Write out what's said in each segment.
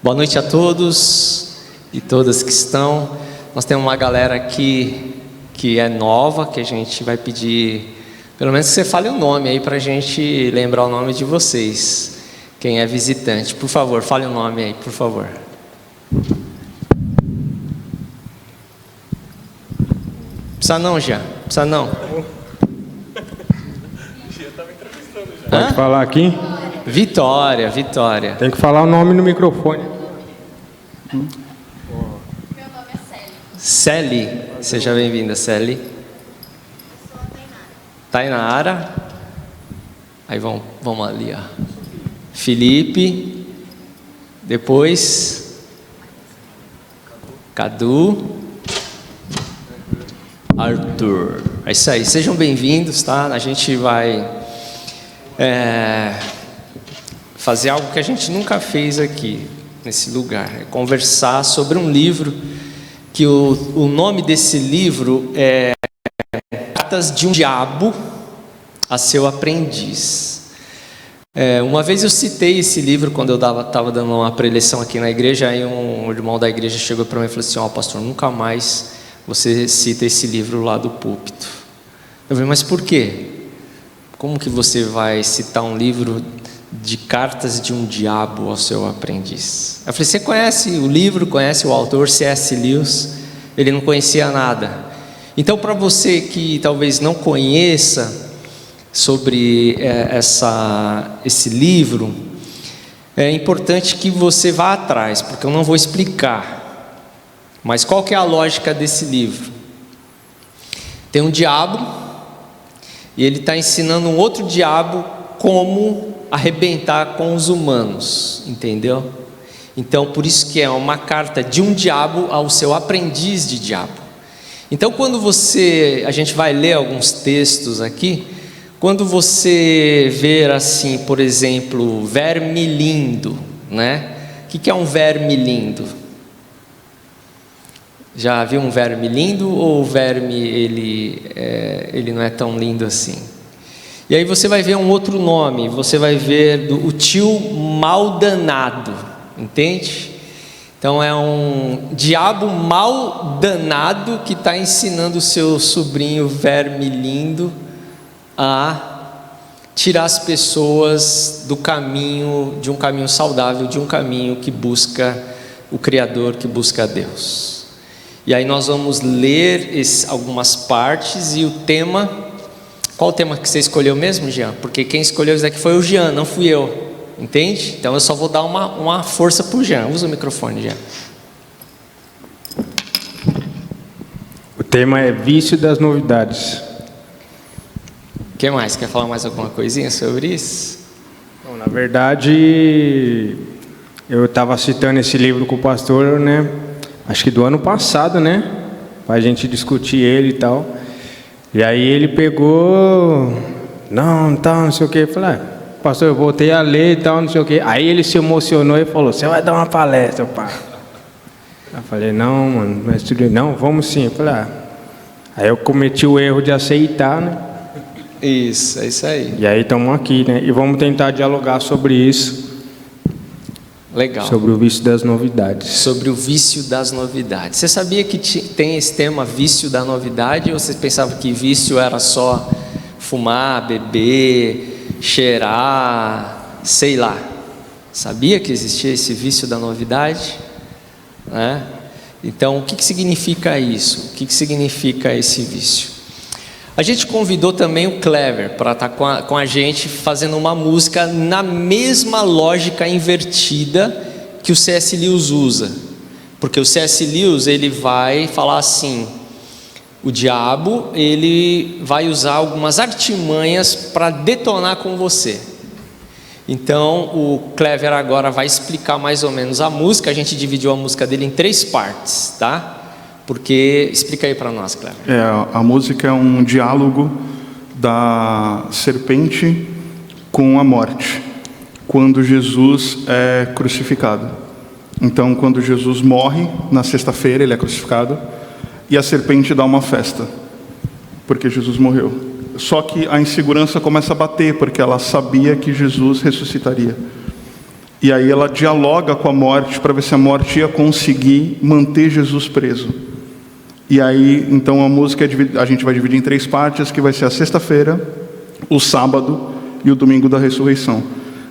Boa noite a todos e todas que estão. Nós temos uma galera aqui que é nova, que a gente vai pedir, pelo menos que você fale o nome aí para a gente lembrar o nome de vocês. Quem é visitante, por favor, fale o nome aí, por favor. Precisa não, Jean? Precisa não? Pode falar aqui? Vitória. Tem que falar o nome no microfone. Meu nome é Celi. Seja bem-vinda, Celi. Eu sou a Tainara. Aí vamos ali, ó. Felipe. Depois Cadu. Arthur. É isso aí, sejam bem-vindos, tá? A gente vai fazer algo que a gente nunca fez aqui nesse lugar, é conversar sobre um livro que o nome desse livro é Cartas de um Diabo a Seu Aprendiz. Uma vez eu citei esse livro quando eu estava dando uma preleção aqui na igreja, aí um irmão da igreja chegou para mim e falou assim: pastor, nunca mais você cita esse livro lá do púlpito. Eu falei, mas por quê? Como que você vai citar um livro de cartas de um diabo ao seu aprendiz? Eu falei, você conhece o livro, conhece o autor, C.S. Lewis? Ele não conhecia nada. Então, para você que talvez não conheça sobre esse livro, é importante que você vá atrás, porque eu não vou explicar. Mas qual que é a lógica desse livro? Tem um diabo, e ele está ensinando um outro diabo como arrebentar com os humanos, entendeu? Então, por isso que é uma carta de um diabo ao seu aprendiz de diabo. Então, quando a gente vai ler alguns textos aqui, quando você ver assim, por exemplo, verme lindo, né? O que é um verme lindo? Já viu um verme lindo ou o verme ele não é tão lindo assim? E aí você vai ver um outro nome, você vai ver o tio mal danado, entende? Então é um diabo mal danado que está ensinando o seu sobrinho verme lindo a tirar as pessoas do caminho, de um caminho saudável, de um caminho que busca o Criador, que busca Deus. E aí nós vamos ler algumas partes e o tema. Qual o tema que você escolheu mesmo, Jean? Porque quem escolheu isso daqui foi o Jean, não fui eu. Entende? Então eu só vou dar uma força para o Jean. Usa o microfone, Jean. O tema é vício das novidades. O que mais? Quer falar mais alguma coisinha sobre isso? Bom, na verdade, eu estava citando esse livro com o pastor, né? Acho que do ano passado, né? Para a gente discutir ele e tal. E aí ele pegou, não sei o que. Eu falei, pastor, eu voltei a ler e tal, não sei o que. Aí ele se emocionou e falou, você vai dar uma palestra, pá. Eu falei, não, mano, mas não, vamos sim. Eu falei, Aí eu cometi o erro de aceitar, né? Isso, é isso aí. E aí estamos aqui, né? E vamos tentar dialogar sobre isso. Legal. Sobre o vício das novidades. Sobre o vício das novidades. Você sabia que tem esse tema vício da novidade? Ou você pensava que vício era só fumar, beber, cheirar, sei lá? Sabia que existia esse vício da novidade? Né? Então, o que significa isso? O que significa esse vício? A gente convidou também o Clever para estar com a gente fazendo uma música na mesma lógica invertida que o C.S. Lewis usa. Porque o C.S. Lewis ele vai falar assim, o diabo ele vai usar algumas artimanhas para detonar com você. Então o Clever agora vai explicar mais ou menos a música. A gente dividiu a música dele em 3 partes, tá? Porque, explica aí para nós, Cleber. A música é um diálogo da serpente com a morte, quando Jesus é crucificado. Então, quando Jesus morre, na sexta-feira ele é crucificado, e a serpente dá uma festa, porque Jesus morreu. Só que a insegurança começa a bater, porque ela sabia que Jesus ressuscitaria. E aí ela dialoga com a morte para ver se a morte ia conseguir manter Jesus preso. E aí, então a música a gente vai dividir em 3 partes, que vai ser a sexta-feira, o sábado e o domingo da ressurreição.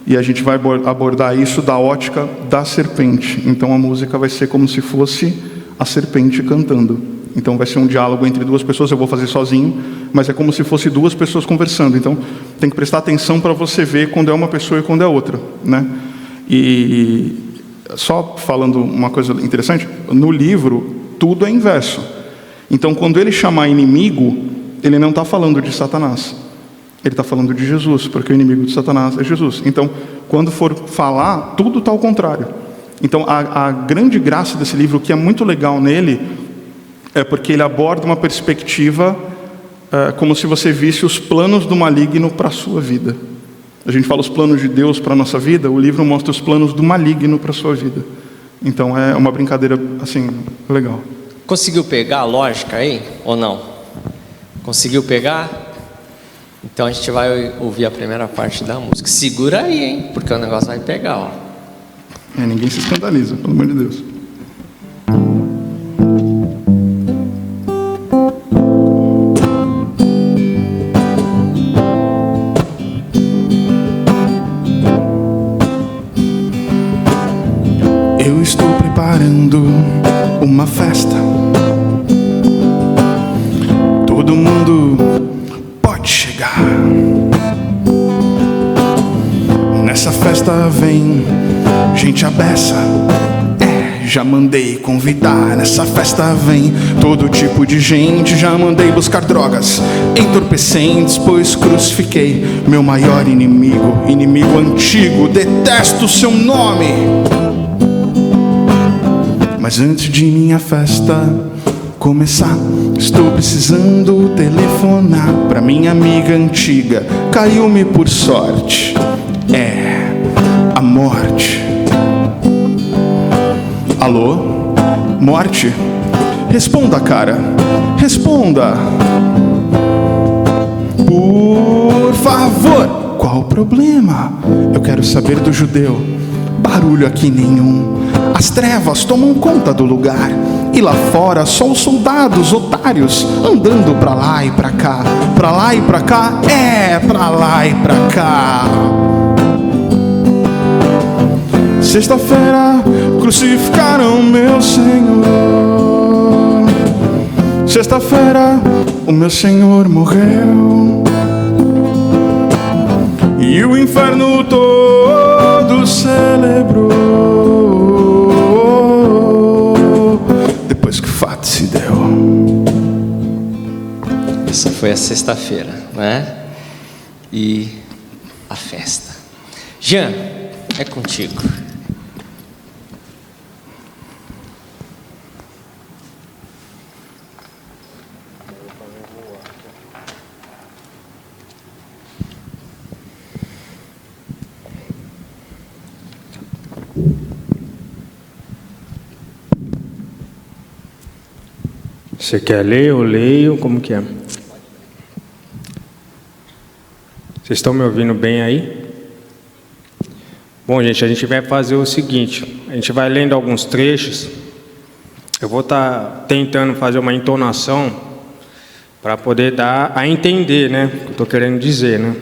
E a gente vai abordar isso da ótica da serpente. Então a música vai ser como se fosse a serpente cantando. Então vai ser um diálogo entre 2 pessoas, eu vou fazer sozinho, mas é como se fosse 2 pessoas conversando. Então tem que prestar atenção para você ver quando é uma pessoa e quando é outra, né? E só falando uma coisa interessante, no livro tudo é inverso. Então quando ele chamar inimigo, ele não está falando de Satanás, ele está falando de Jesus, porque o inimigo de Satanás é Jesus. Então quando for falar, tudo está ao contrário. Então a grande graça desse livro, o que é muito legal nele, é porque ele aborda uma perspectiva como se você visse os planos do maligno para a sua vida. A gente fala os planos de Deus para a nossa vida, o livro mostra os planos do maligno para a sua vida. Então é uma brincadeira, assim, legal. Conseguiu pegar a lógica aí, ou não? Conseguiu pegar? Então a gente vai ouvir a primeira parte da música. Segura aí, hein, porque o negócio vai pegar, ó. Ninguém se escandaliza, pelo amor de Deus. Eu estou preparando uma festa. Todo mundo pode chegar. Nessa festa vem gente à beça. Já mandei convidar. Nessa festa vem todo tipo de gente. Já mandei buscar drogas entorpecentes, pois crucifiquei meu maior inimigo, inimigo antigo. Detesto seu nome. Mas antes de minha festa começar, estou precisando telefonar pra minha amiga antiga. Caiu-me por sorte, a morte. Alô? Morte? Responda, cara. Responda. Por favor. Qual o problema? Eu quero saber do judeu. Barulho aqui nenhum. As trevas tomam conta do lugar. E lá fora só os soldados otários andando pra lá e pra cá. Pra lá e pra cá? Pra lá e pra cá. Sexta-feira crucificaram meu Senhor. Sexta-feira o meu Senhor morreu. E o inferno todo celebrou. Depois que o fato se deu. Essa foi a sexta-feira, né? E a festa. Jean, é contigo. Você quer ler? Eu leio? Como que é? Vocês estão me ouvindo bem aí? Bom, gente, a gente vai fazer o seguinte. A gente vai lendo alguns trechos. Eu vou estar tentando fazer uma entonação para poder dar a entender, né? O que eu estou querendo dizer, né?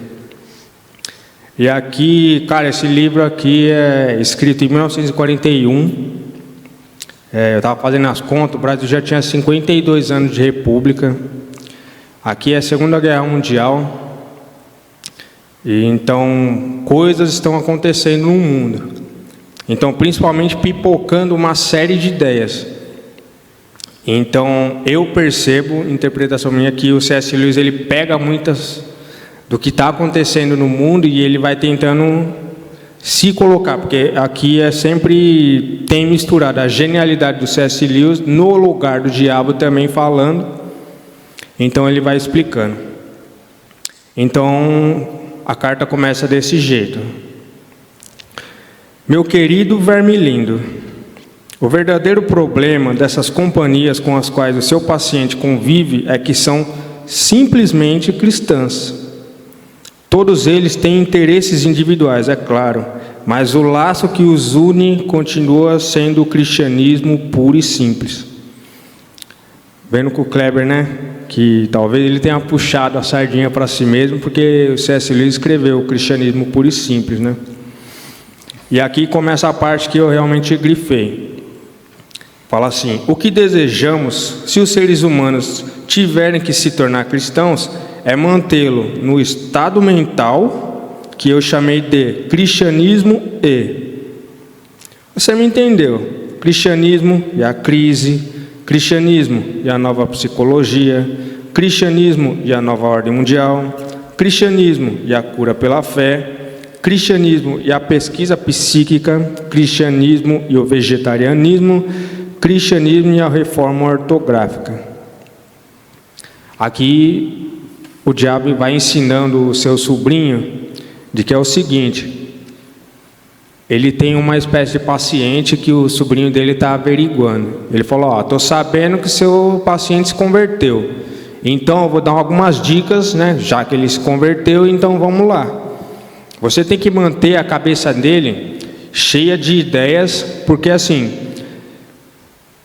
E aqui, cara, esse livro aqui é escrito em 1941. Eu estava fazendo as contas, o Brasil já tinha 52 anos de república. Aqui é a Segunda Guerra Mundial. E então, coisas estão acontecendo no mundo. Então, principalmente pipocando uma série de ideias. Então, eu percebo, interpretação minha, que o C.S. Lewis ele pega muitas do que está acontecendo no mundo e ele vai tentando se colocar, porque aqui sempre tem misturado a genialidade do C.S. Lewis no lugar do diabo também falando. Então ele vai explicando. Então a carta começa desse jeito. Meu querido verme lindo, o verdadeiro problema dessas companhias com as quais o seu paciente convive é que são simplesmente cristãs. Todos eles têm interesses individuais, é claro, mas o laço que os une continua sendo o cristianismo puro e simples. Vendo com o Kleber, né? Que talvez ele tenha puxado a sardinha para si mesmo, porque o C.S. Lewis escreveu o cristianismo puro e simples, né? E aqui começa a parte que eu realmente grifei. Fala assim: o que desejamos, se os seres humanos tiverem que se tornar cristãos, é mantê-lo no estado mental que eu chamei de cristianismo e. Você me entendeu? Cristianismo e a crise, cristianismo e a nova psicologia, cristianismo e a nova ordem mundial, cristianismo e a cura pela fé, cristianismo e a pesquisa psíquica, cristianismo e o vegetarianismo, cristianismo e a reforma ortográfica. Aqui o diabo vai ensinando o seu sobrinho de que é o seguinte: ele tem uma espécie de paciente que o sobrinho dele está averiguando. Ele falou: ó, estou sabendo que seu paciente se converteu, então eu vou dar algumas dicas, né? Já que ele se converteu, então vamos lá. Você tem que manter a cabeça dele cheia de ideias, porque assim,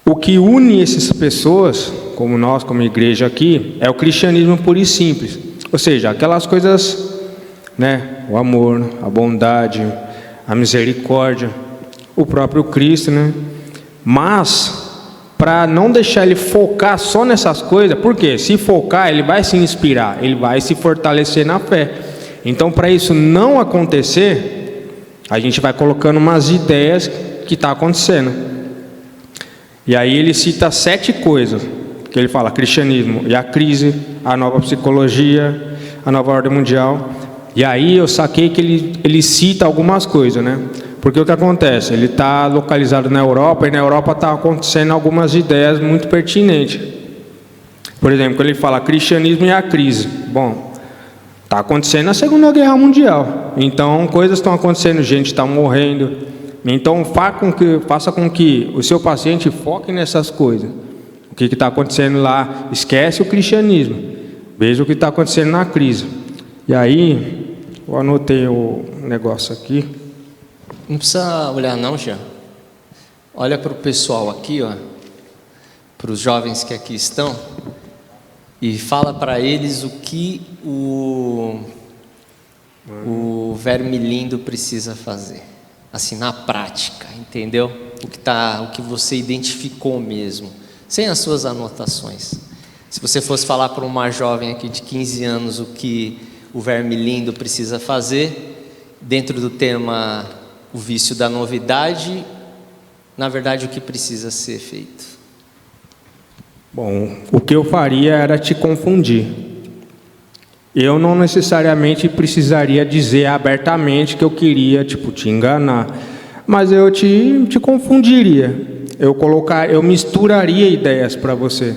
o que une essas pessoas, como nós, como igreja aqui, é o cristianismo puro e simples. Ou seja, aquelas coisas, né? O amor, a bondade, a misericórdia, o próprio Cristo, né? Mas, para não deixar ele focar só nessas coisas, porque se focar, ele vai se inspirar, ele vai se fortalecer na fé. Então, para isso não acontecer, a gente vai colocando umas ideias que está acontecendo. E aí ele cita 7 coisas, que ele fala: cristianismo e a crise, a nova psicologia, a nova ordem mundial. E aí eu saquei que ele cita algumas coisas, né? Porque o que acontece? Ele está localizado na Europa, e na Europa está acontecendo algumas ideias muito pertinentes. Por exemplo, quando ele fala cristianismo e a crise. Bom, está acontecendo a Segunda Guerra Mundial. Então, coisas estão acontecendo, gente está morrendo. Então, faça com que o seu paciente foque nessas coisas. O que está acontecendo lá? Esquece o cristianismo. Veja o que está acontecendo na crise. E aí, eu anotei o negócio aqui. Não precisa olhar não, Jean. Olha para o pessoal aqui, ó, para os jovens que aqui estão, e fala para eles o que o verme lindo precisa fazer, assim, na prática, entendeu? O que você identificou mesmo, sem as suas anotações. Se você fosse falar para uma jovem aqui de 15 anos o que o verme lindo precisa fazer, dentro do tema o vício da novidade, na verdade o que precisa ser feito? Bom, o que eu faria era te confundir. Eu não necessariamente precisaria dizer abertamente que eu queria, te enganar, mas eu te confundiria. Eu misturaria ideias para você,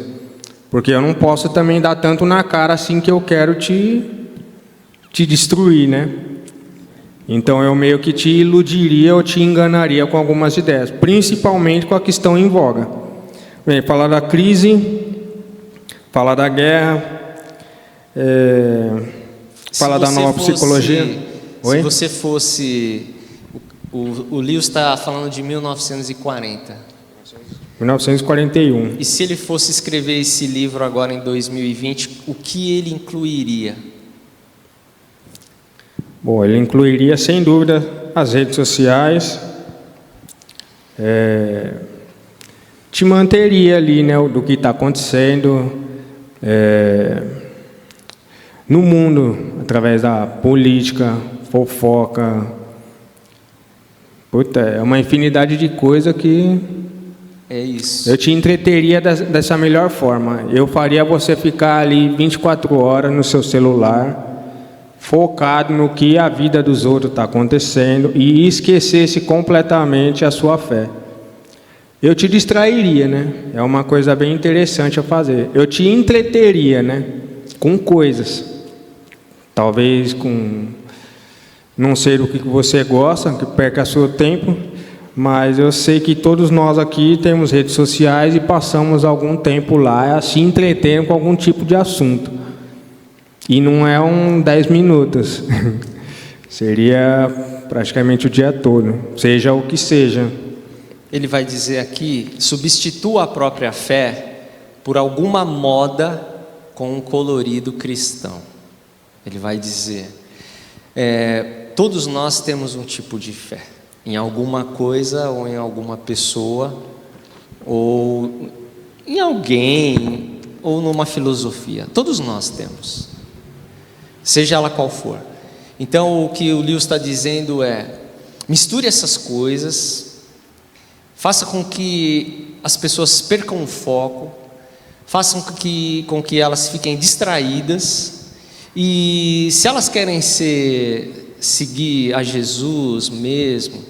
porque eu não posso também dar tanto na cara assim que eu quero te destruir, né? Então eu meio que te iludiria ou te enganaria com algumas ideias, principalmente com a que estão em voga. Bem, falar da crise, falar da guerra, falar da nova psicologia. Se você fosse... O Lewis está falando de 1940. 1941. E se ele fosse escrever esse livro agora em 2020, o que ele incluiria? Bom, ele incluiria, sem dúvida, as redes sociais, te manteria ali, né, do que está acontecendo no mundo, através da política, fofoca. Puta, é uma infinidade de coisas que... É isso. Eu te entreteria dessa melhor forma. Eu faria você ficar ali 24 horas no seu celular, focado no que a vida dos outros está acontecendo, e esquecesse completamente a sua fé. Eu te distrairia, né? É uma coisa bem interessante a fazer. Eu te entreteria, né? Com coisas. Talvez com... Não sei do que você gosta, que perca seu tempo, mas eu sei que todos nós aqui temos redes sociais e passamos algum tempo lá se entretendo com algum tipo de assunto. E não é 10 minutos. Seria praticamente o dia todo, seja o que seja. Ele vai dizer aqui: substitua a própria fé por alguma moda com um colorido cristão. Ele vai dizer, todos nós temos um tipo de fé, em alguma coisa ou em alguma pessoa, ou em alguém, ou numa filosofia. Todos nós temos, seja ela qual for. Então o que o Lewis está dizendo é: misture essas coisas, faça com que as pessoas percam o foco, façam com que elas fiquem distraídas, e se elas querem seguir a Jesus mesmo,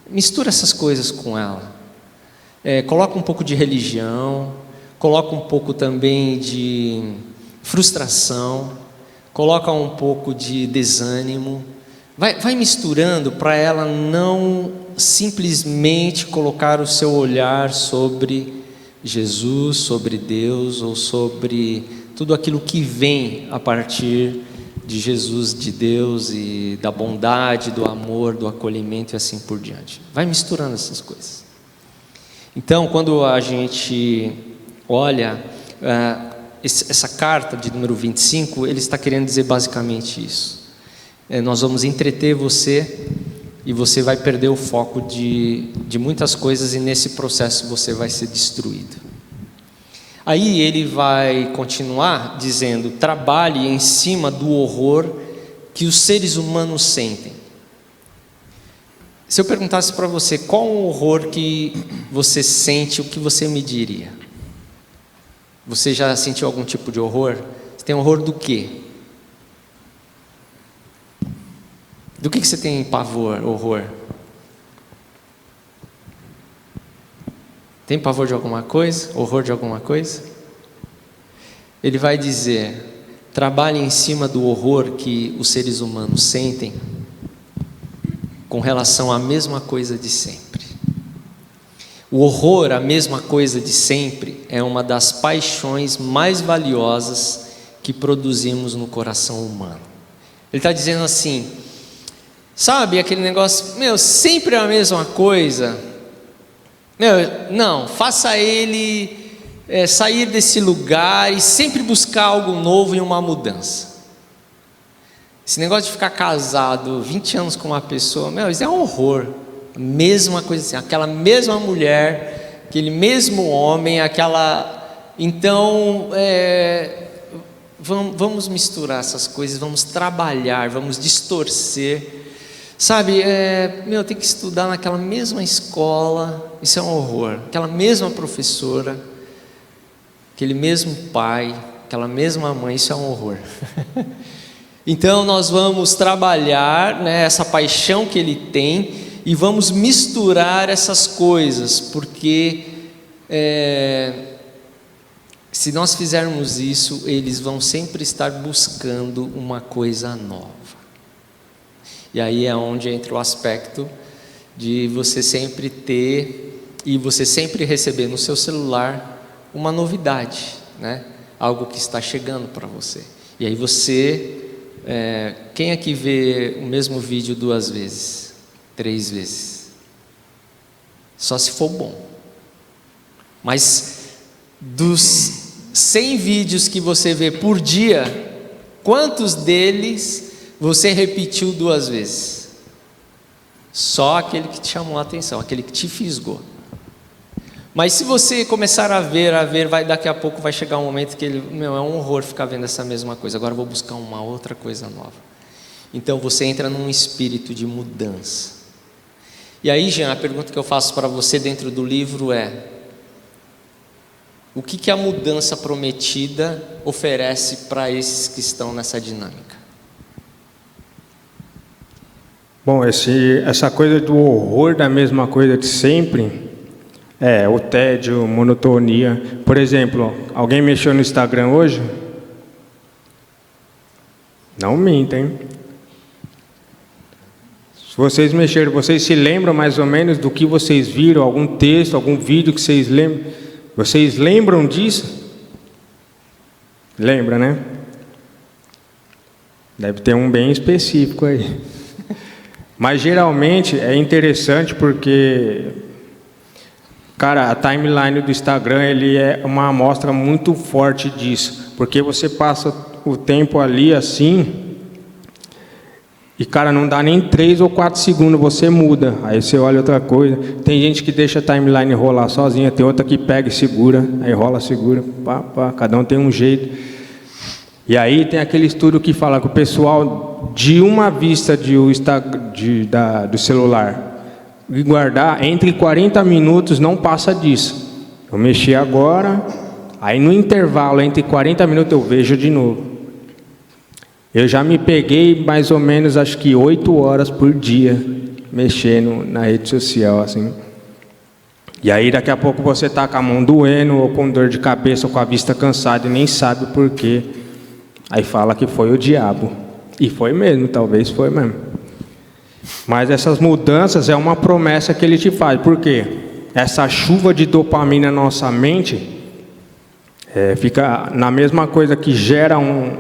mistura essas coisas com ela. Coloca um pouco de religião, coloca um pouco também de frustração, coloca um pouco de desânimo, vai misturando para ela não simplesmente colocar o seu olhar sobre Jesus, sobre Deus, ou sobre tudo aquilo que vem a partir de Jesus, de Deus, e da bondade, do amor, do acolhimento e assim por diante. Vai misturando essas coisas. Então, quando a gente olha essa carta de número 25, ele está querendo dizer basicamente isso. Nós vamos entreter você, e você vai perder o foco de muitas coisas, e nesse processo você vai ser destruído. Aí ele vai continuar dizendo: trabalhe em cima do horror que os seres humanos sentem. Se eu perguntasse para você qual o horror que você sente, o que você me diria? Você já sentiu algum tipo de horror? Você tem horror do quê? Do que você tem pavor, horror? Tem pavor de alguma coisa? Horror de alguma coisa? Ele vai dizer: trabalhe em cima do horror que os seres humanos sentem com relação à mesma coisa de sempre. O horror, a mesma coisa de sempre, é uma das paixões mais valiosas que produzimos no coração humano. Ele está dizendo assim: sabe aquele negócio, sempre é a mesma coisa? Não, faça ele sair desse lugar e sempre buscar algo novo e uma mudança. Esse negócio de ficar casado 20 anos com uma pessoa, isso é um horror. Mesma coisa assim, aquela mesma mulher, aquele mesmo homem, Então, vamos misturar essas coisas, vamos trabalhar, vamos distorcer. Sabe, tem que estudar naquela mesma escola, isso é um horror. Aquela mesma professora, aquele mesmo pai, aquela mesma mãe, isso é um horror. Então nós vamos trabalhar, essa paixão que ele tem, e vamos misturar essas coisas, porque se nós fizermos isso, eles vão sempre estar buscando uma coisa nova. E aí é onde entra o aspecto de você sempre ter e você sempre receber no seu celular uma novidade, algo que está chegando para você. E aí você, quem aqui vê o mesmo vídeo 2 vezes, 3 vezes? Só se for bom. Mas dos 100 vídeos que você vê por dia, quantos deles você repetiu 2 vezes? Só aquele que te chamou a atenção, aquele que te fisgou. Mas se você começar a ver, daqui a pouco vai chegar um momento que é um horror ficar vendo essa mesma coisa. Agora eu vou buscar uma outra coisa nova. Então você entra num espírito de mudança. E aí, Jean, a pergunta que eu faço para você dentro do livro é: o que a mudança prometida oferece para esses que estão nessa dinâmica? Bom, essa coisa do horror da mesma coisa de sempre, o tédio, monotonia. Por exemplo, alguém mexeu no Instagram hoje? Não mentem. Se vocês mexeram, vocês se lembram mais ou menos do que vocês viram? Algum texto, algum vídeo que vocês lembram? Vocês lembram disso? Lembra, né? Deve ter um bem específico aí. Mas geralmente é interessante porque, cara, a timeline do Instagram ele é uma amostra muito forte disso, porque você passa o tempo ali assim e, cara, não dá nem 3 ou 4 segundos, você muda, aí você olha outra coisa. Tem gente que deixa a timeline rolar sozinha, tem outra que pega e segura, aí rola, segura, pá, pá, cada um tem um jeito. E aí tem aquele estudo que fala que o pessoal, de uma vista do celular, e guardar, entre 40 minutos não passa disso. Eu mexi agora, aí no intervalo entre 40 minutos eu vejo de novo. Eu já me peguei mais ou menos, acho que 8 horas por dia, mexendo na rede social, assim. E aí daqui a pouco você está com a mão doendo, ou com dor de cabeça, ou com a vista cansada, e nem sabe por quê. Aí fala que foi o diabo. E foi mesmo, talvez foi mesmo. Mas essas mudanças é uma promessa que ele te faz. Por quê? Essa chuva de dopamina na nossa mente fica na mesma coisa que gera um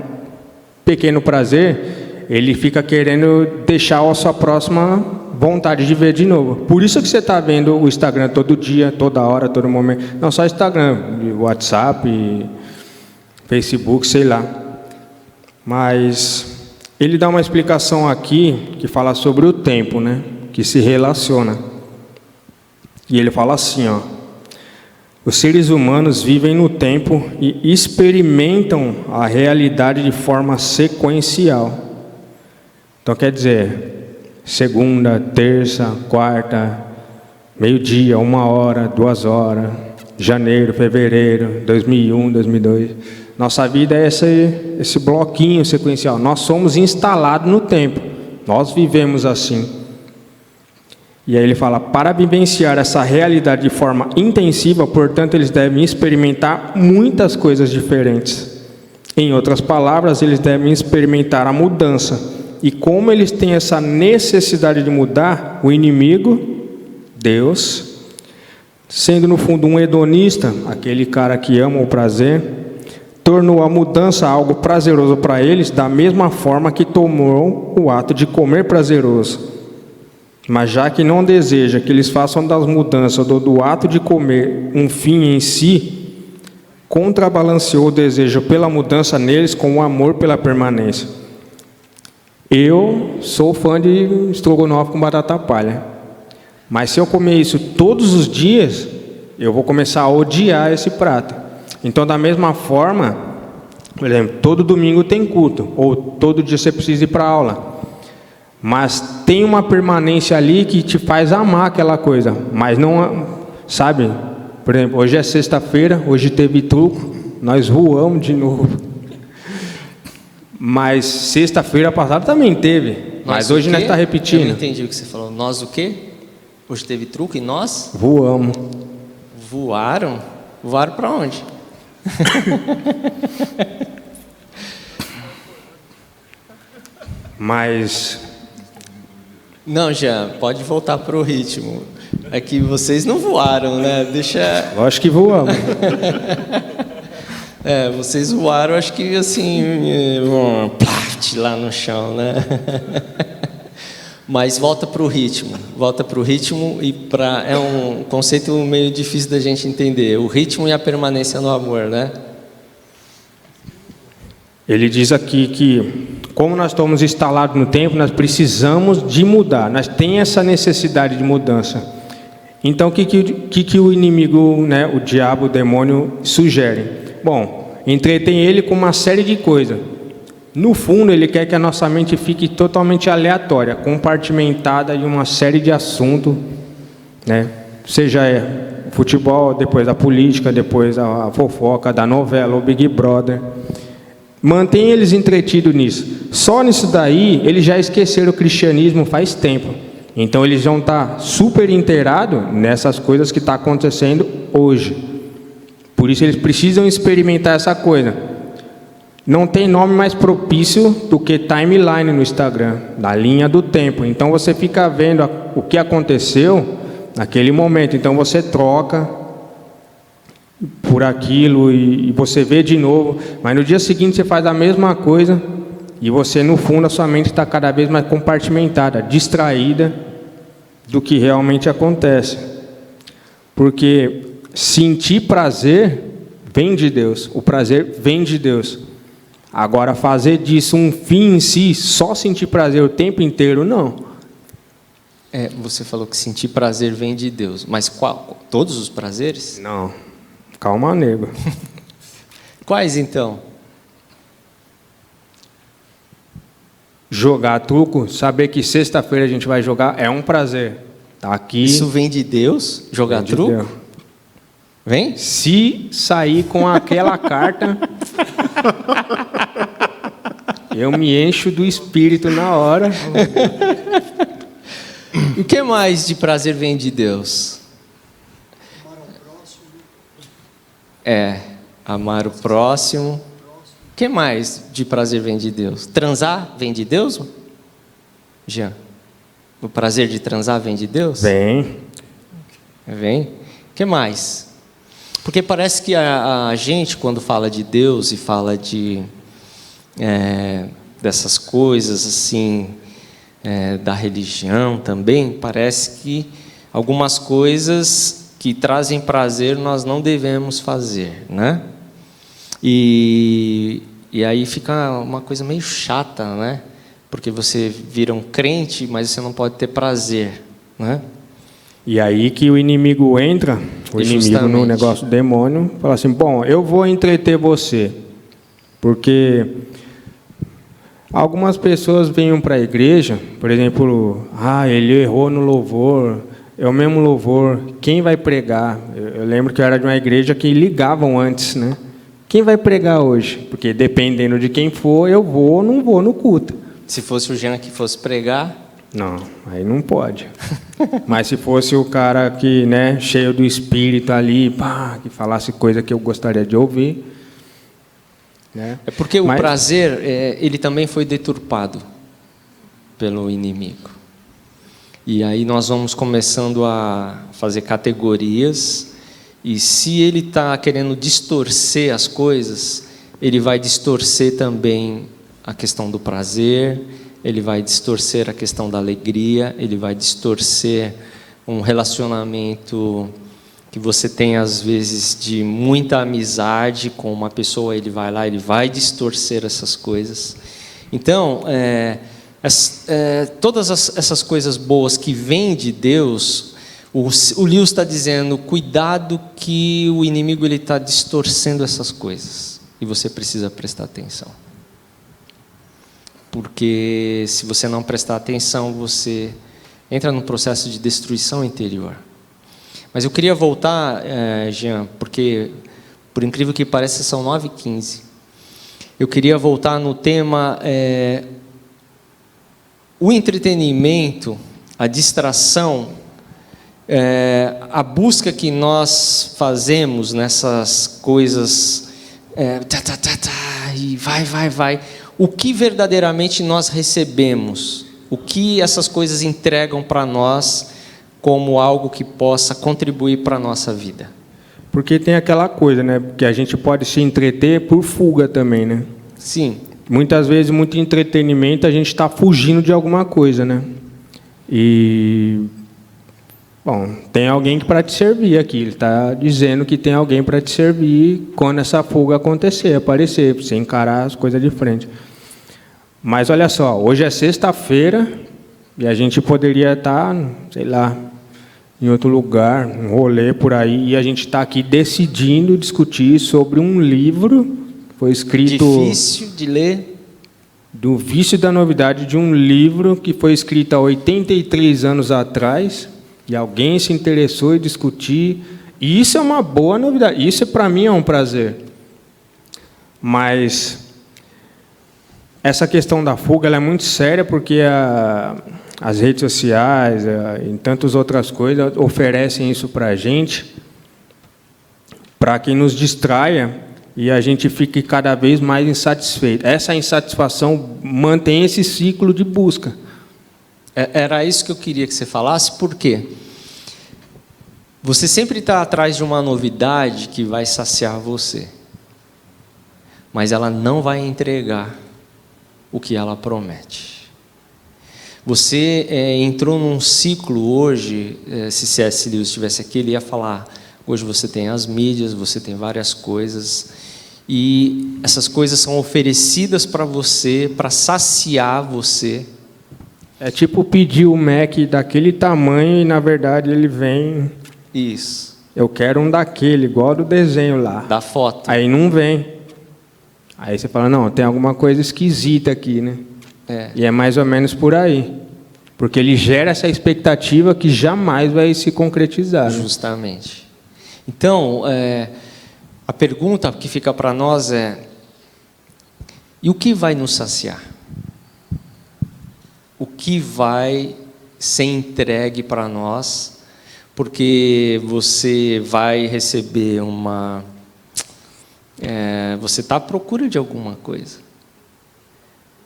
pequeno prazer, ele fica querendo deixar a sua próxima vontade de ver de novo. Por isso que você está vendo o Instagram todo dia, toda hora, todo momento. Não só Instagram, WhatsApp, Facebook, sei lá. Mas ele dá uma explicação aqui que fala sobre o tempo, né? Que se relaciona. E ele fala assim, ó: os seres humanos vivem no tempo e experimentam a realidade de forma sequencial. Então quer dizer, segunda, terça, quarta, meio-dia, 1 hora, 2 horas, janeiro, fevereiro, 2001, 2002. Nossa vida é esse bloquinho sequencial. Nós somos instalados no tempo. Nós vivemos assim. E aí ele fala, para vivenciar essa realidade de forma intensiva, portanto, eles devem experimentar muitas coisas diferentes. Em outras palavras, eles devem experimentar a mudança. E como eles têm essa necessidade de mudar, o inimigo, Deus, sendo no fundo um hedonista, aquele cara que ama o prazer, tornou a mudança algo prazeroso para eles, da mesma forma que tomou o ato de comer prazeroso. Mas já que não deseja que eles façam das mudanças ou do ato de comer um fim em si, contrabalanceou o desejo pela mudança neles com o amor pela permanência. Eu sou fã de estrogonofe com batata palha, mas se eu comer isso todos os dias, eu vou começar a odiar esse prato. Então, da mesma forma, por exemplo, todo domingo tem culto, ou todo dia você precisa ir para a aula. Mas tem uma permanência ali que te faz amar aquela coisa. Mas não, sabe? Por exemplo, hoje é sexta-feira, hoje teve truco, nós voamos de novo. Mas sexta-feira passada também teve. Mas hoje nós está repetindo. Eu não entendi o que você falou. Nós o quê? Hoje teve truco e nós? Voamos. Voaram? Voaram para onde? Mas... Não, Jean, pode voltar para o ritmo. É que vocês não voaram, né? Deixa... Lógico que voamos. Vocês voaram, acho que assim... plaft lá no chão, né? Mas volta para o ritmo. Volta para o ritmo e para... É um conceito meio difícil da gente entender. O ritmo e a permanência no amor, né? Ele diz aqui que... Como nós estamos instalados no tempo, nós precisamos de mudar. Nós temos essa necessidade de mudança. Então, o que o inimigo, né, o diabo, o demônio, sugere? Bom, entretém ele com uma série de coisas. No fundo, ele quer que a nossa mente fique totalmente aleatória, compartimentada em uma série de assuntos, né? Seja futebol, depois a política, depois a fofoca da novela, o Big Brother. Mantém eles entretidos nisso. Só nisso daí, eles já esqueceram o cristianismo faz tempo. Então, eles vão estar super inteirados nessas coisas que estão acontecendo hoje. Por isso, eles precisam experimentar essa coisa. Não tem nome mais propício do que timeline no Instagram, da linha do tempo. Então, você fica vendo o que aconteceu naquele momento. Então, você troca por aquilo e você vê de novo, mas no dia seguinte você faz a mesma coisa e você, no fundo, a sua mente está cada vez mais compartimentada, distraída do que realmente acontece. Porque sentir prazer vem de Deus, o prazer vem de Deus. Agora, fazer disso um fim em si, só sentir prazer o tempo inteiro, não. Você falou que sentir prazer vem de Deus, mas qual? Todos os prazeres? Não. Calma, nego. Quais então? Jogar truco, saber que sexta-feira a gente vai jogar, é um prazer. Tá aqui. Isso vem de Deus? Jogar vem de truco? Deus. Vem? Se sair com aquela carta, eu me encho do espírito na hora. E o que mais de prazer vem de Deus? Amar o próximo. O que mais de prazer vem de Deus? Transar vem de Deus? Jean, o prazer de transar vem de Deus? Vem. Vem. O que mais? Porque parece que a gente, quando fala de Deus e fala dessas coisas assim, da religião também, parece que algumas coisas que trazem prazer nós não devemos fazer, né? E aí fica uma coisa meio chata, né? Porque você vira um crente, mas você não pode ter prazer, né? E aí que o inimigo entra, o inimigo no negócio do demônio, fala assim, bom, eu vou entreter você, porque algumas pessoas vêm para a igreja, por exemplo, ele errou no louvor, é o mesmo louvor, quem vai pregar? Eu lembro que eu era de uma igreja que ligavam antes, né? Quem vai pregar hoje? Porque dependendo de quem for, eu vou ou não vou no culto. Se fosse o Jean que fosse pregar... Não, aí não pode. Mas se fosse o cara que, né, cheio do espírito ali, que falasse coisa que eu gostaria de ouvir... Né? É porque o prazer, ele também foi deturpado pelo inimigo. E aí nós vamos começando a fazer categorias, e se ele está querendo distorcer as coisas, ele vai distorcer também a questão do prazer, ele vai distorcer a questão da alegria, ele vai distorcer um relacionamento que você tem às vezes de muita amizade com uma pessoa, ele vai lá, ele vai distorcer essas coisas. Então, todas essas coisas boas que vêm de Deus, o Lewis está dizendo, cuidado que o inimigo está distorcendo essas coisas, e você precisa prestar atenção. Porque se você não prestar atenção, você entra num processo de destruição interior. Mas eu queria voltar, Jean, porque, por incrível que pareça, são 9h15. Eu queria voltar no tema, o entretenimento, a distração, a busca que nós fazemos nessas coisas, e vai. O que verdadeiramente nós recebemos? O que essas coisas entregam para nós como algo que possa contribuir para a nossa vida? Porque tem aquela coisa, né? Que a gente pode se entreter por fuga também, né? Sim. Muitas vezes, muito entretenimento, a gente está fugindo de alguma coisa, né? E... Bom, tem alguém para te servir aqui. Ele está dizendo que tem alguém para te servir quando essa fuga acontecer, aparecer, para você encarar as coisas de frente. Mas olha só, hoje é sexta-feira e a gente poderia estar, sei lá, em outro lugar, um rolê por aí, e a gente está aqui decidindo discutir sobre um livro que foi escrito... Difícil de ler. Do vício da novidade, de um livro que foi escrito há 83 anos atrás, e alguém se interessou em discutir, e isso é uma boa novidade, isso para mim é um prazer. Mas essa questão da fuga ela é muito séria, porque as redes sociais e tantas outras coisas oferecem isso para a gente, para que nos distraia e a gente fique cada vez mais insatisfeito. Essa insatisfação mantém esse ciclo de busca. Era isso que eu queria que você falasse, por quê? Você sempre está atrás de uma novidade que vai saciar você, mas ela não vai entregar o que ela promete. Você entrou num ciclo hoje, se C.S. Lewis estivesse aqui, ele ia falar, hoje você tem as mídias, você tem várias coisas, e essas coisas são oferecidas para você, para saciar você. É tipo pedir o Mac daquele tamanho e, na verdade, ele vem... Isso. Eu quero um daquele, igual do desenho lá. Da foto. Aí não vem. Aí você fala, não, tem alguma coisa esquisita aqui, né? E é mais ou menos por aí. Porque ele gera essa expectativa que jamais vai se concretizar. Né? Justamente. Então, a pergunta que fica para nós é: e o que vai nos saciar? O que vai ser entregue para nós? Porque você vai receber uma... você está à procura de alguma coisa.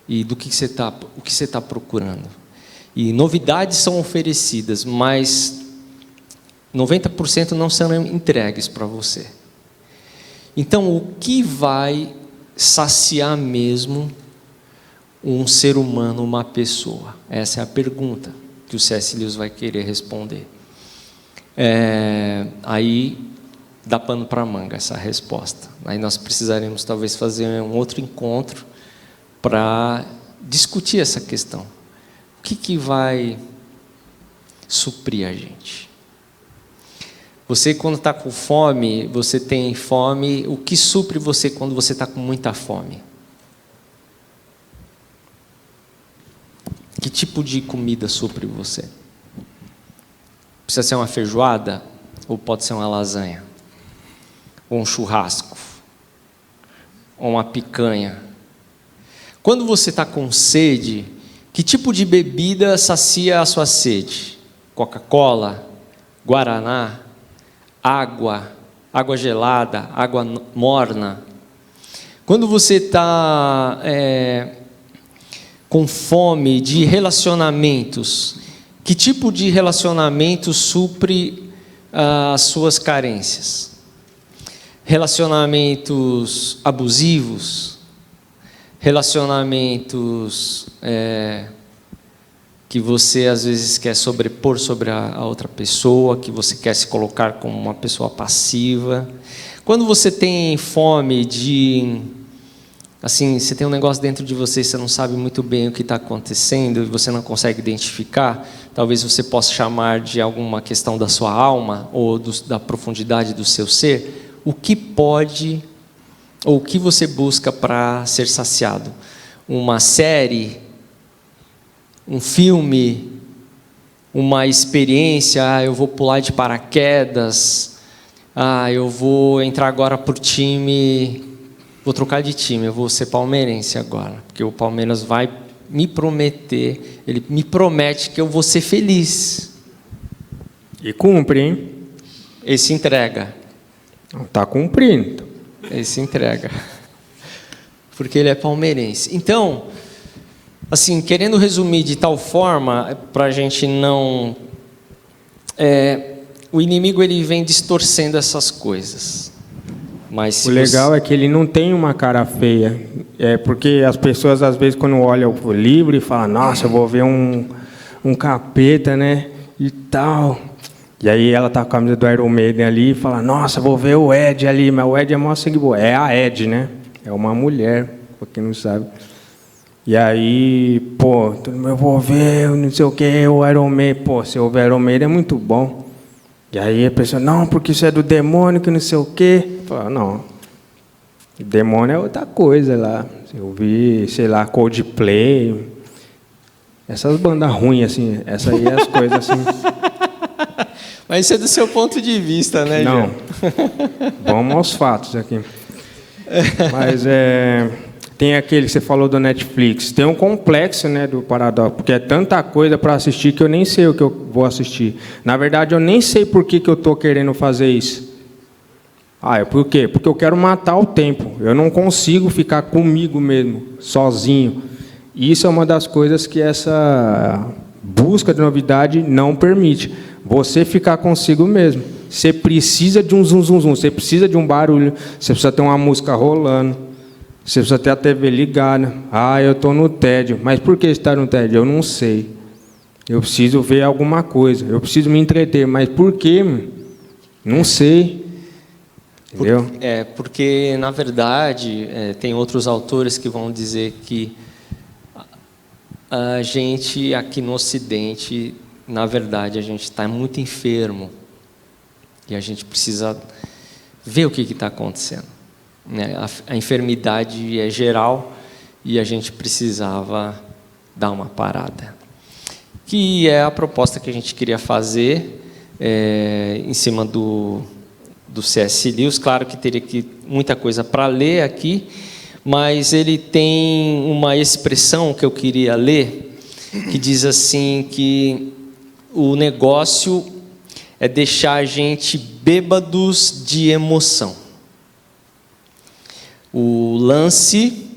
E do que você está procurando? E novidades são oferecidas, mas 90% não são entregues para você. Então, o que vai saciar mesmo um ser humano, uma pessoa? Essa é a pergunta que o C.S. Lewis vai querer responder. Aí dá pano para manga essa resposta. Aí nós precisaremos talvez fazer um outro encontro para discutir essa questão. O que vai suprir a gente? Você, quando está com fome, você tem fome. O que supre você quando você está com muita fome? Que tipo de comida supre você? Precisa ser uma feijoada? Ou pode ser uma lasanha? Ou um churrasco? Ou uma picanha? Quando você está com sede, que tipo de bebida sacia a sua sede? Coca-Cola? Guaraná? Água gelada? Água morna? Quando você está com fome de relacionamentos, que tipo de relacionamento supre as suas carências? Relacionamentos abusivos? Relacionamentos que você às vezes quer sobrepor sobre a outra pessoa, que você quer se colocar como uma pessoa passiva. Quando você tem fome de... Assim, você tem um negócio dentro de você, você não sabe muito bem o que está acontecendo e você não consegue identificar, talvez você possa chamar de alguma questão da sua alma ou da profundidade do seu ser. O que pode, ou o que você busca para ser saciado? Uma série, um filme, uma experiência, eu vou pular de paraquedas, eu vou entrar agora por time... Vou trocar de time, eu vou ser palmeirense agora, porque o Palmeiras vai me prometer, ele me promete que eu vou ser feliz. E cumpre, hein? Esse entrega. Está cumprindo. Esse entrega. Porque ele é palmeirense. Então, assim, querendo resumir de tal forma, para a gente não... o inimigo ele vem distorcendo essas coisas. Mas o legal é que ele não tem uma cara feia. Porque as pessoas, às vezes, quando olham o livro e falam, nossa, eu vou ver um capeta, né? E tal. E aí ela tá com a camisa do Iron Maiden ali e fala, nossa, vou ver o Ed ali. Mas o Ed é mó sangue bom. É a Ed, né? É uma mulher, pra quem não sabe. E aí, pô, eu vou ver, não sei o que, o Iron Maiden. Pô, se houver Iron Maiden é muito bom. E aí a pessoa, não, porque isso é do demônio, que não sei o quê. Fala, não, demônio é outra coisa lá. Eu vi, sei lá, Coldplay, essas bandas ruins, assim, essa aí é as coisas assim. Mas isso é do seu ponto de vista, né, não. Jean? Vamos aos fatos aqui. Mas tem aquele que você falou do Netflix, tem um complexo, né, do paradoxo, porque é tanta coisa para assistir que eu nem sei o que eu vou assistir. Na verdade, eu nem sei por que eu estou querendo fazer isso. Por quê? Porque eu quero matar o tempo. Eu não consigo ficar comigo mesmo, sozinho. E isso é uma das coisas que essa busca de novidade não permite. Você ficar consigo mesmo. Você precisa de um zum, zum, zum. Você precisa de um barulho. Você precisa ter uma música rolando. Você precisa ter a TV ligada. Ah, eu estou no tédio. Mas por que está no tédio? Eu não sei. Eu preciso ver alguma coisa. Eu preciso me entreter. Mas por quê? Não sei. Entendeu? Porque, na verdade, tem outros autores que vão dizer que a gente, aqui no Ocidente, na verdade, a gente está muito enfermo. E a gente precisa ver o que está acontecendo. A enfermidade é geral e a gente precisava dar uma parada. Que é a proposta que a gente queria fazer em cima do C.S. Lewis. Claro que teria muita coisa para ler aqui, mas ele tem uma expressão que eu queria ler, que diz assim, que o negócio é deixar a gente bêbados de emoção. O lance,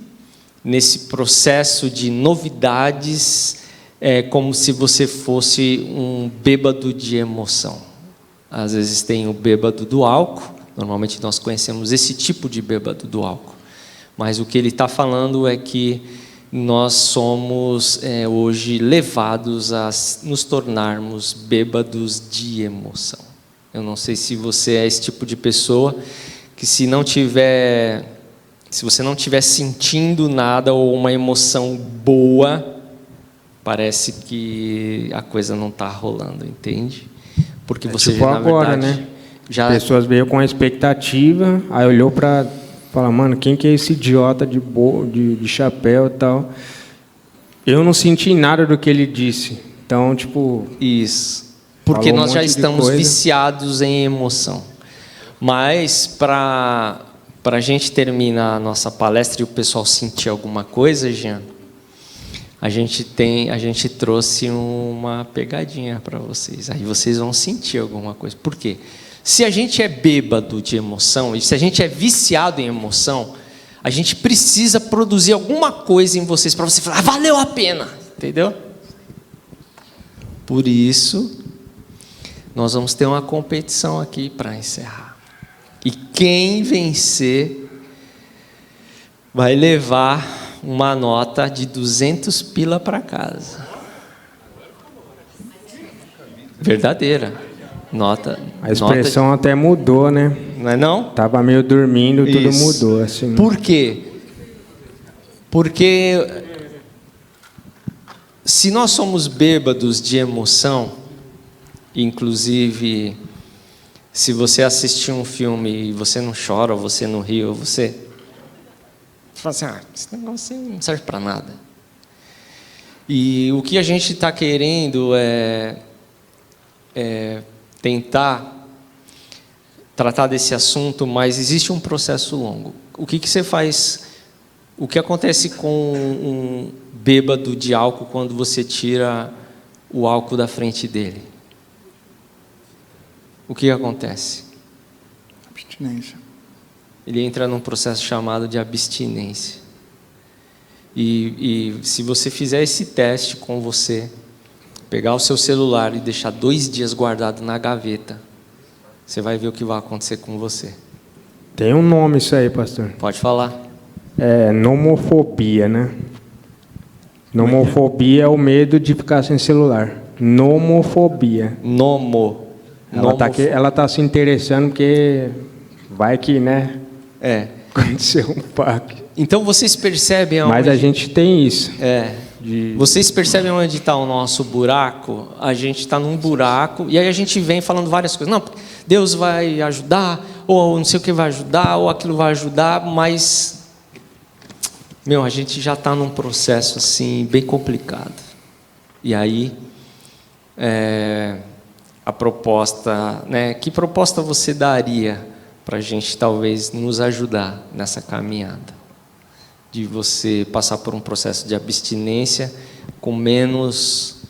nesse processo de novidades, é como se você fosse um bêbado de emoção. Às vezes tem o bêbado do álcool, normalmente nós conhecemos esse tipo de bêbado do álcool. Mas o que ele está falando é que nós somos hoje levados a nos tornarmos bêbados de emoção. Eu não sei se você é esse tipo de pessoa que se você não estiver sentindo nada ou uma emoção boa, parece que a coisa não está rolando, entende? Porque você tipo na agora, verdade, né? As pessoas veio com a expectativa, aí olhou para falar, mano, quem que é esse idiota de chapéu e tal? Eu não senti nada do que ele disse. Então, tipo... Isso. Porque nós já estamos coisa. viciados em emoção. Mas, para a gente terminar a nossa palestra e o pessoal sentir alguma coisa, Jean, a gente trouxe uma pegadinha para vocês. Aí vocês vão sentir alguma coisa. Por quê? Se a gente é bêbado de emoção, e se a gente é viciado em emoção, a gente precisa produzir alguma coisa em vocês para você falar, valeu a pena, entendeu? Por isso, nós vamos ter uma competição aqui para encerrar. E quem vencer vai levar uma nota de 200 pila para casa. Verdadeira. A expressão até mudou, né? Não é não? Tava meio dormindo, tudo Isso. mudou. Assim. Por quê? Porque se nós somos bêbados de emoção, inclusive, se você assistir um filme e você não chora, ou você não ri, ou você fala assim, esse negócio não serve para nada. E o que a gente está querendo é tentar tratar desse assunto, mas existe um processo longo. O que você faz? O que acontece com um bêbado de álcool quando você tira o álcool da frente dele? O que acontece? Abstinência. Ele entra num processo chamado de abstinência. E se você fizer esse teste com você, pegar o seu celular e deixar 2 dias guardado na gaveta, você vai ver o que vai acontecer com você. Tem um nome isso aí, pastor. Pode falar. É nomofobia, né? Nomofobia é o medo de ficar sem celular. Nomofobia. Ela tá se interessando porque vai que, né? Aconteceu um pacto. Então vocês percebem aonde... Mas a gente tem isso. Vocês percebem onde está o nosso buraco? A gente está num buraco e aí a gente vem falando várias coisas. Não, Deus vai ajudar, ou não sei o que vai ajudar, ou aquilo vai ajudar, mas... a gente já está num processo assim, bem complicado. E aí, a proposta... Que proposta você daria para a gente talvez nos ajudar nessa caminhada? De você passar por um processo de abstinência com menos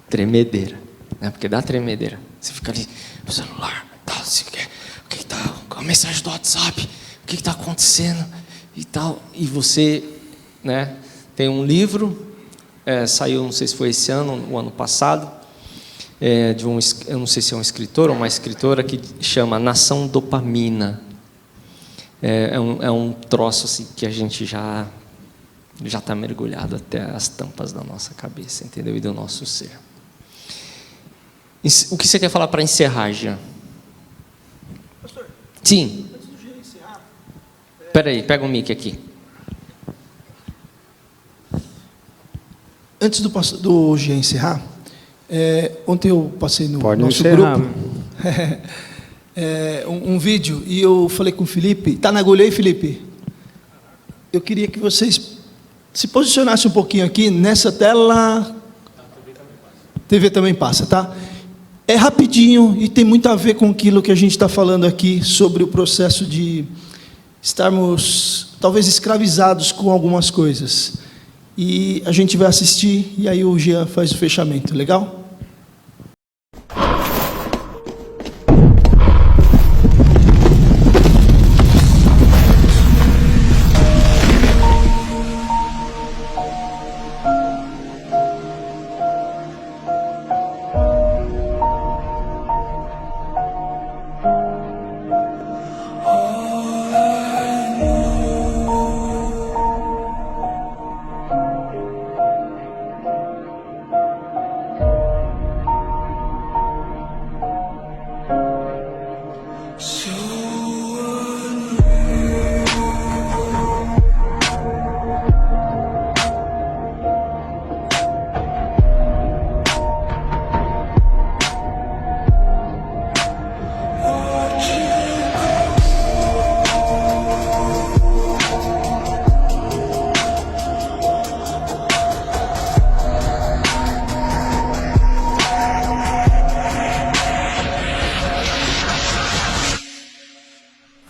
tremedeira, né? Porque dá tremedeira. Você fica ali no celular, o que tá? A mensagem do WhatsApp, o que está acontecendo e tal. E você, né? Tem um livro, saiu, não sei se foi esse ano, o ano passado, eu não sei se é um escritor ou uma escritora que chama Nação Dopamina. É um troço assim, que a gente já está mergulhado até as tampas da nossa cabeça, entendeu? E do nosso ser. O que você quer falar para encerrar, Jean? Pastor, Sim. antes do Jean encerrar, Espera aí, pega o mic aqui. antes do Jean encerrar, ontem eu passei no Pode nosso encerrar. grupo um vídeo e eu falei com o Felipe. Tá na agulha aí, Felipe? Eu queria que vocês se posicionassem um pouquinho aqui nessa tela. TV também passa, tá? É rapidinho e tem muito a ver com aquilo que a gente está falando aqui sobre o processo de estarmos talvez escravizados com algumas coisas. E a gente vai assistir e aí o Jean faz o fechamento, legal?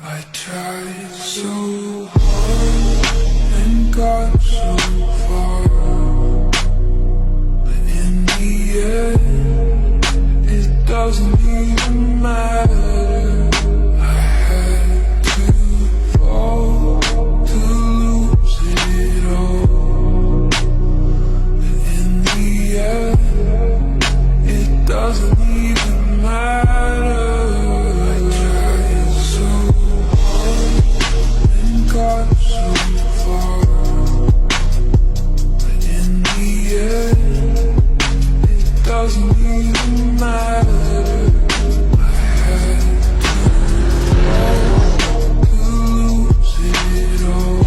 I tried so hard and got so far, but in the end, it doesn't even matter. I had to fall to lose it all, but in the end, it doesn't even matter. Got so far, but in the end, it doesn't even matter. I had to lose it all,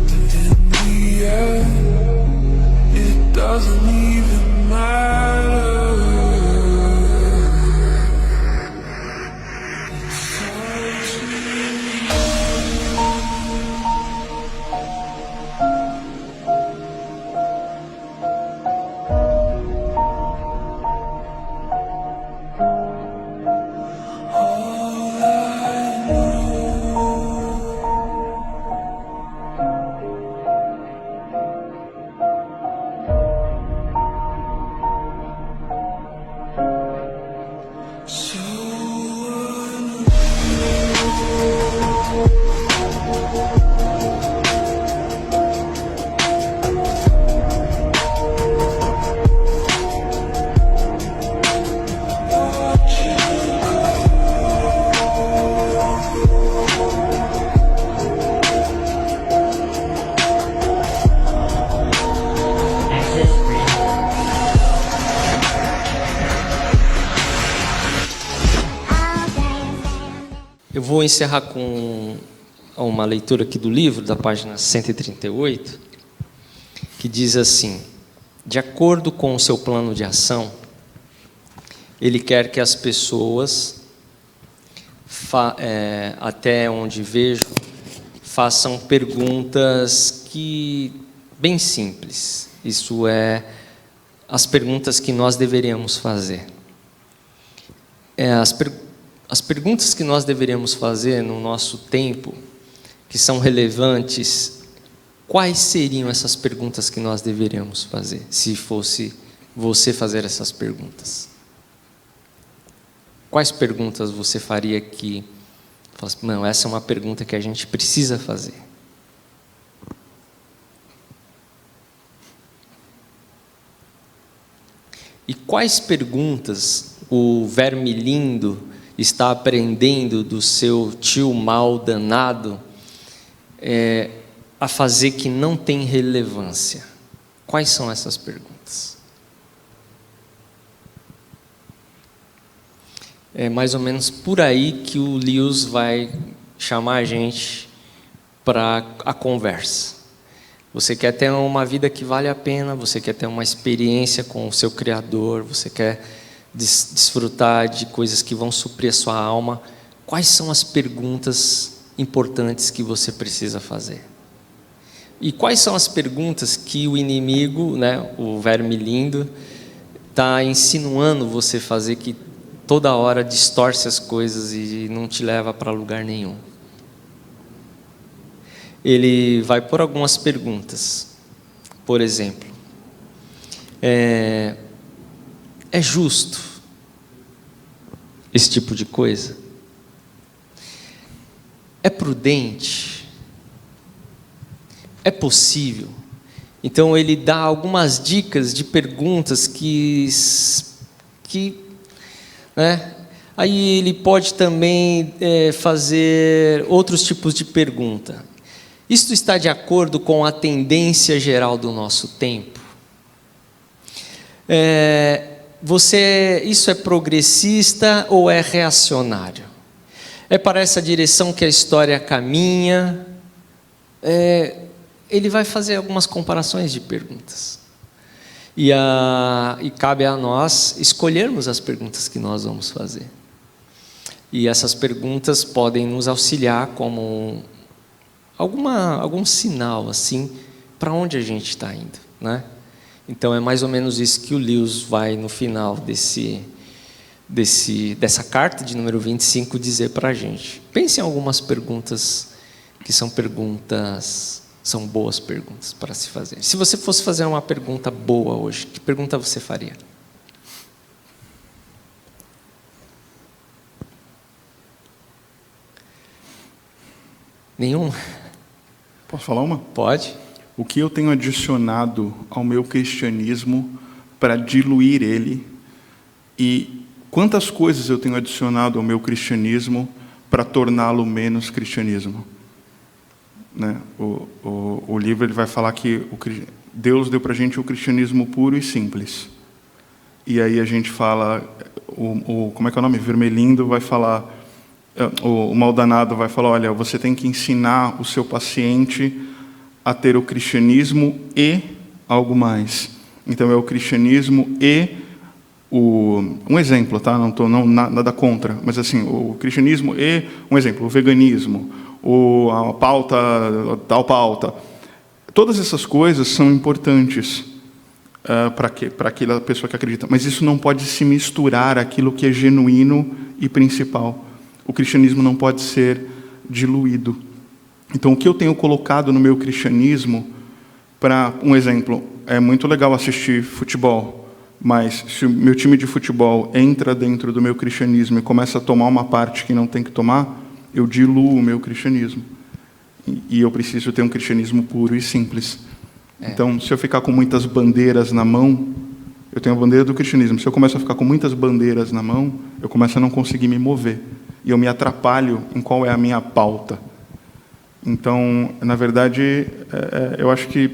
but in the end, it doesn't even matter. Eu vou encerrar com uma leitura aqui do livro, da página 138, que diz assim: de acordo com o seu plano de ação, ele quer que as pessoas, até onde vejo, façam perguntas bem simples. Isso é, as perguntas que nós deveríamos fazer. As perguntas que nós deveríamos fazer no nosso tempo, que são relevantes, quais seriam essas perguntas que nós deveríamos fazer, se fosse você fazer essas perguntas? Quais perguntas você faria que, não, essa é uma pergunta que a gente precisa fazer? E quais perguntas o verme lindo está aprendendo do seu tio mal danado a fazer que não tem relevância? Quais são essas perguntas? É mais ou menos por aí que o Lewis vai chamar a gente para a conversa. Você quer ter uma vida que vale a pena, você quer ter uma experiência com o seu Criador, você quer desfrutar de coisas que vão suprir a sua alma. Quais são as perguntas importantes que você precisa fazer? E quais são as perguntas que o inimigo, né, o verme lindo, está insinuando você fazer, que toda hora distorce as coisas e não te leva para lugar nenhum? Ele vai pôr algumas perguntas. Por exemplo, é justo esse tipo de coisa? É prudente? É possível? Então ele dá algumas dicas de perguntas que né? Aí ele pode também fazer outros tipos de pergunta. Isto está de acordo com a tendência geral do nosso tempo? Isso é progressista ou é reacionário? É para essa direção que a história caminha? Ele vai fazer algumas comparações de perguntas. E cabe a nós escolhermos as perguntas que nós vamos fazer. E essas perguntas podem nos auxiliar como algum sinal assim para onde a gente está indo, né? Então é mais ou menos isso que o Lewis vai no final dessa carta de número 25 dizer para a gente. Pense em algumas perguntas que são boas perguntas para se fazer. Se você fosse fazer uma pergunta boa hoje, que pergunta você faria? Nenhuma? Posso falar uma? Pode. O que eu tenho adicionado ao meu cristianismo para diluir ele, e quantas coisas eu tenho adicionado ao meu cristianismo para torná-lo menos cristianismo? Né? O livro ele vai falar que Deus deu para a gente o cristianismo puro e simples. E aí a gente fala, como é que é o nome? Vermelindo vai falar, o maldanado vai falar, olha, você tem que ensinar o seu paciente a ter o cristianismo e algo mais. Então é o cristianismo e um exemplo, tá? Nada contra, mas assim, o cristianismo e um exemplo, o veganismo, a pauta, tal pauta. Todas essas coisas são importantes para aquela pessoa que acredita, mas isso não pode se misturar àquilo que é genuíno e principal. O cristianismo não pode ser diluído. Então, o que eu tenho colocado no meu cristianismo, para um exemplo, é muito legal assistir futebol, mas se o meu time de futebol entra dentro do meu cristianismo e começa a tomar uma parte que não tem que tomar, eu diluo o meu cristianismo. E eu preciso ter um cristianismo puro e simples. Então, se eu ficar com muitas bandeiras na mão, eu tenho a bandeira do cristianismo. Se eu começo a ficar com muitas bandeiras na mão, eu começo a não conseguir me mover. E eu me atrapalho em qual é a minha pauta. Então, na verdade, eu acho que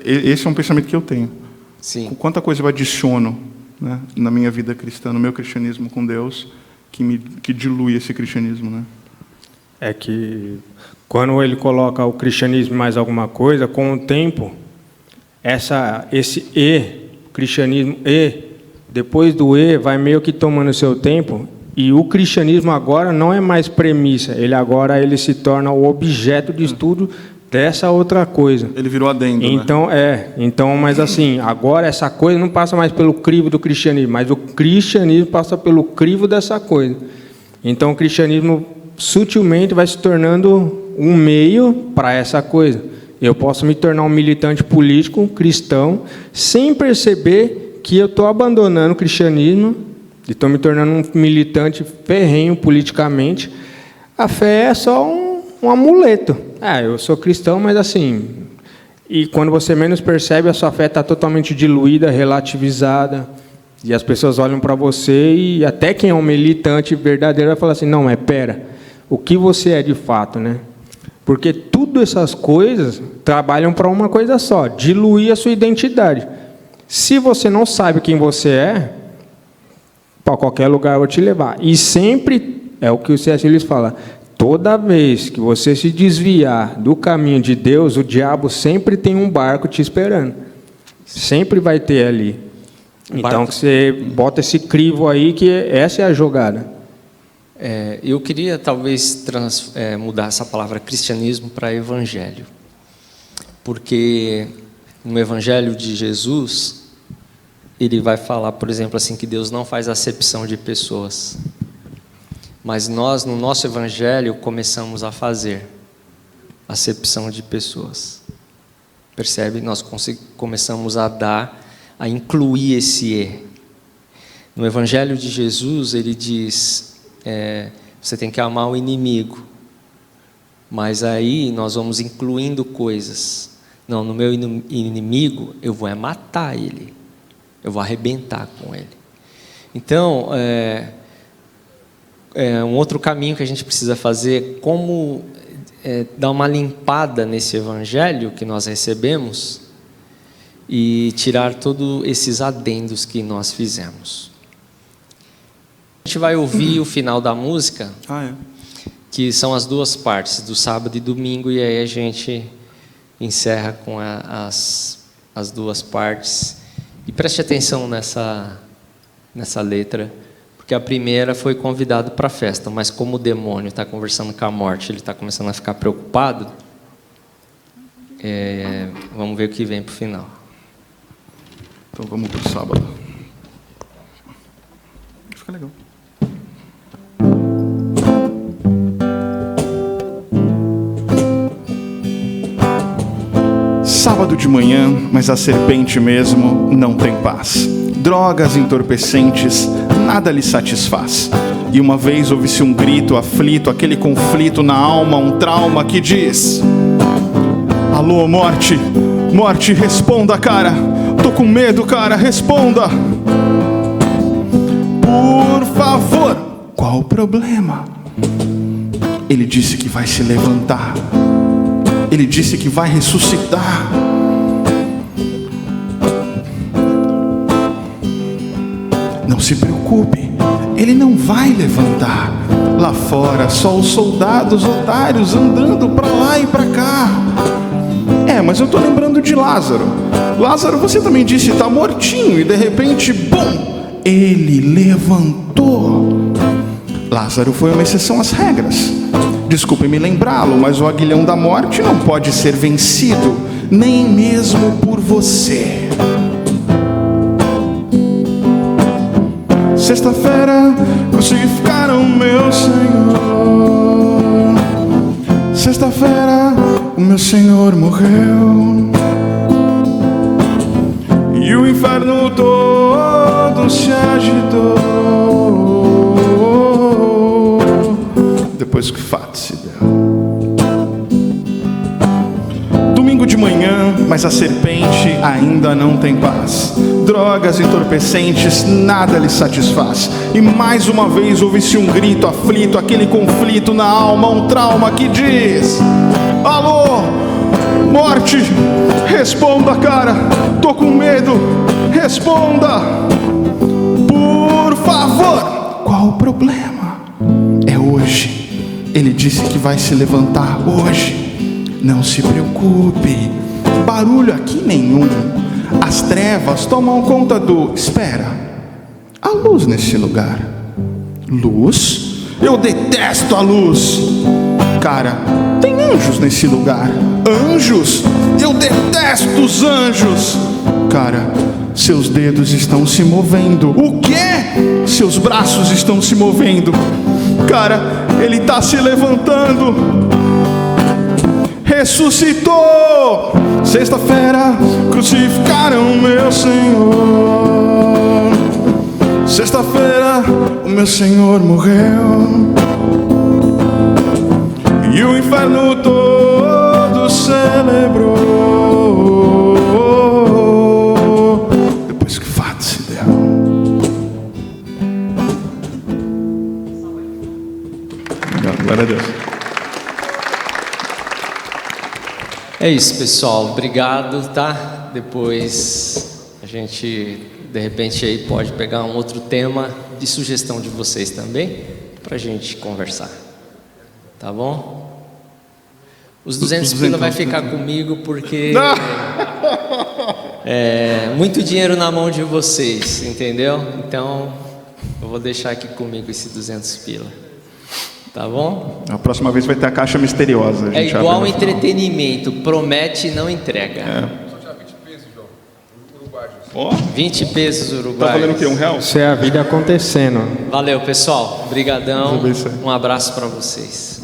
esse é um pensamento que eu tenho. Sim. Quanta coisa eu adiciono, né, na minha vida cristã, no meu cristianismo com Deus, que dilui esse cristianismo, né? É que quando ele coloca o cristianismo mais alguma coisa, com o tempo, esse cristianismo depois do vai meio que tomando seu tempo. E o cristianismo agora não é mais premissa, ele se torna o objeto de estudo dessa outra coisa. Ele virou adendo, então, né? Então, mas assim, agora essa coisa não passa mais pelo crivo do cristianismo, mas o cristianismo passa pelo crivo dessa coisa. Então o cristianismo sutilmente vai se tornando um meio para essa coisa. Eu posso me tornar um militante político, cristão, sem perceber que eu estou abandonando o cristianismo e estou me tornando um militante ferrenho politicamente. A fé é só um amuleto. Eu sou cristão, mas assim... E quando você menos percebe, a sua fé está totalmente diluída, relativizada. E as pessoas olham para você e até quem é um militante verdadeiro vai falar assim, não, mas pera, o que você é de fato, né? Porque tudo essas coisas trabalham para uma coisa só, diluir a sua identidade. Se você não sabe quem você é, para qualquer lugar eu vou te levar. E sempre, é o que o C.S. Lewis fala, toda vez que você se desviar do caminho de Deus, o diabo sempre tem um barco te esperando. Sempre vai ter ali. Então, que você bota esse crivo aí, que essa é a jogada. Eu queria, talvez, mudar essa palavra cristianismo para evangelho. Porque no evangelho de Jesus, ele vai falar, por exemplo, assim, que Deus não faz acepção de pessoas. Mas nós, no nosso evangelho, começamos a fazer acepção de pessoas. Percebe? Nós começamos a incluir esse E. No Evangelho de Jesus, ele diz, você tem que amar o inimigo. Mas aí nós vamos incluindo coisas. Não, no meu inimigo, eu vou matar ele. Eu vou arrebentar com ele. Então, um outro caminho que a gente precisa fazer, como dar uma limpada nesse Evangelho que nós recebemos, e tirar todos esses adendos que nós fizemos. A gente vai ouvir o final da música, que são as duas partes, do sábado e domingo, e aí a gente encerra com as duas partes. E preste atenção nessa letra, porque a primeira foi convidado para a festa, mas como o demônio está conversando com a morte, ele está começando a ficar preocupado, vamos ver o que vem para o final. Então vamos para o sábado. Fica legal. Sábado de manhã, mas a serpente mesmo não tem paz. Drogas entorpecentes, nada lhe satisfaz. E uma vez ouve-se um grito aflito, aquele conflito na alma, um trauma que diz: alô, morte, morte, responda, cara. Tô com medo, cara, responda. Por favor, qual o problema? Ele disse que vai se levantar. Ele disse que vai ressuscitar. Não se preocupe, ele não vai levantar. Lá fora, só os soldados otários andando pra lá e pra cá. Mas eu tô lembrando de Lázaro. Lázaro, você também disse, tá mortinho. E de repente, bum, ele levantou. Lázaro foi uma exceção às regras. Desculpe me lembrá-lo, mas o aguilhão da morte não pode ser vencido, nem mesmo por você. Sexta-feira crucificaram meu Senhor. Sexta-feira o meu Senhor morreu. E o inferno todo se agitou. Depois que o fato se deu. Domingo de manhã, mas a serpente ainda não tem paz. Drogas entorpecentes, nada lhe satisfaz. E mais uma vez ouve-se um grito aflito, aquele conflito na alma, um trauma que diz: alô, morte, responda, cara, tô com medo, responda. Por favor, qual o problema? É hoje. Ele disse que vai se levantar hoje. Não se preocupe, barulho aqui nenhum. As trevas tomam conta do... Espera, há luz nesse lugar. Luz? Eu detesto a luz. Cara, tem anjos nesse lugar. Anjos? Eu detesto os anjos. Cara, seus dedos estão se movendo. O quê? Seus braços estão se movendo. Cara, ele está se levantando. Ressuscitou. Sexta-feira crucificaram meu Senhor. Sexta-feira o meu Senhor morreu. E o inferno todo celebrou. Depois que o fato se deu. Glória a Deus. É isso, pessoal. Obrigado, tá? Depois a gente, de repente, aí pode pegar um outro tema de sugestão de vocês também, para a gente conversar. Tá bom? Os 200 pila vai ficar comigo porque é muito dinheiro na mão de vocês, entendeu? Então, eu vou deixar aqui comigo esse 200 pila. Tá bom? A próxima vez vai ter a caixa misteriosa. É igual entretenimento, promete e não entrega. Ó, 20 pesos tá uruguaios. valendo o quê? R$1? Isso é a vida acontecendo. Valeu, pessoal. Obrigadão. Deus abençoe. Um abraço para vocês.